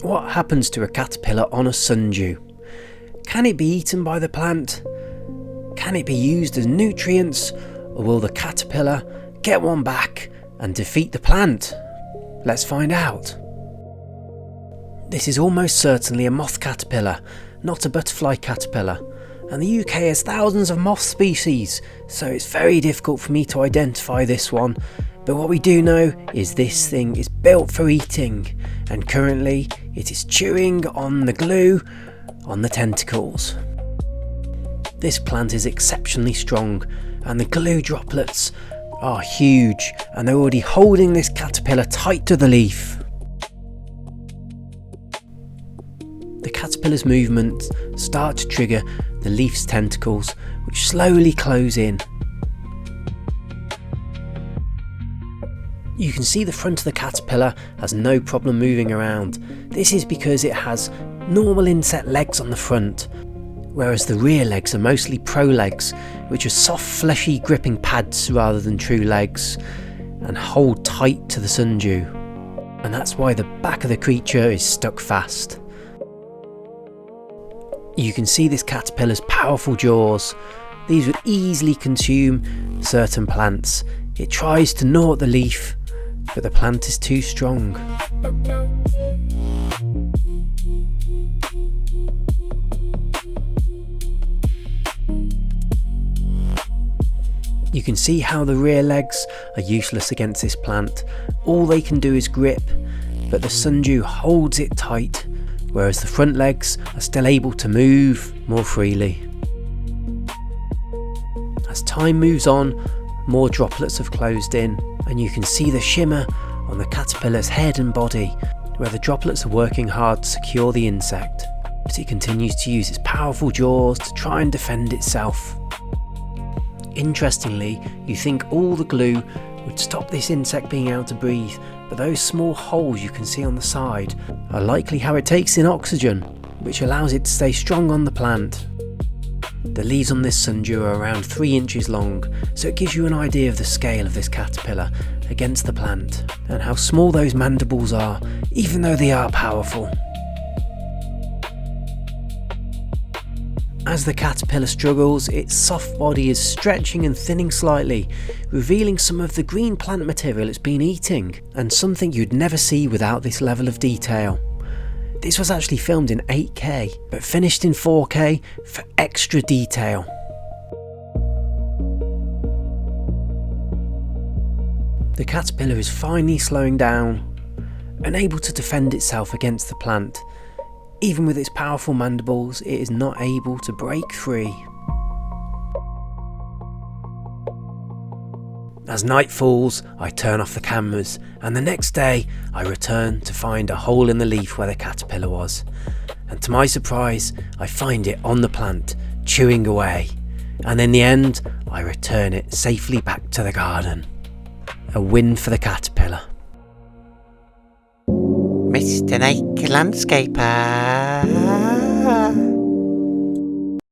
What happens to a caterpillar on a sundew? Can it be eaten by the plant? Can it be used as nutrients? Or will the caterpillar get one back and defeat the plant? Let's find out. This is almost certainly a moth caterpillar, not a butterfly caterpillar. And the UK has thousands of moth species, so it's very difficult for me to identify this one. But what we do know is this thing is built for eating, and currently it is chewing on the glue on the tentacles. This plant is exceptionally strong, and the glue droplets are huge, and they're already holding this caterpillar tight to the leaf. The caterpillar's movements start to trigger the leaf's tentacles, which slowly close in. You can see the front of the caterpillar has no problem moving around. This is because it has normal insect legs on the front, whereas the rear legs are mostly prolegs, which are soft, fleshy gripping pads rather than true legs, and hold tight to the sundew. And that's why the back of the creature is stuck fast. You can see this caterpillar's powerful jaws. These would easily consume certain plants. It tries to gnaw at the leaf, but the plant is too strong. You can see how the rear legs are useless against this plant. All they can do is grip, but the sundew holds it tight, whereas the front legs are still able to move more freely. As time moves on, more droplets have closed in, and you can see the shimmer on the caterpillar's head and body, where the droplets are working hard to secure the insect, but it continues to use its powerful jaws to try and defend itself. Interestingly, you think all the glue would stop this insect being able to breathe, but those small holes you can see on the side are likely how it takes in oxygen, which allows it to stay strong on the plant. The leaves on this sundew are around 3 inches long, so it gives you an idea of the scale of this caterpillar against the plant, and how small those mandibles are, even though they are powerful. As the caterpillar struggles, its soft body is stretching and thinning slightly, revealing some of the green plant material it's been eating, and something you'd never see without this level of detail. This was actually filmed in 8K, but finished in 4K for extra detail. The caterpillar is finally slowing down, and able to defend itself against the plant. Even with its powerful mandibles, it is not able to break free. As night falls, I turn off the cameras, and the next day I return to find a hole in the leaf where the caterpillar was. And to my surprise, I find it on the plant, chewing away. And in the end, I return it safely back to the garden. A win for the caterpillar. Mr. Naked Landscaper.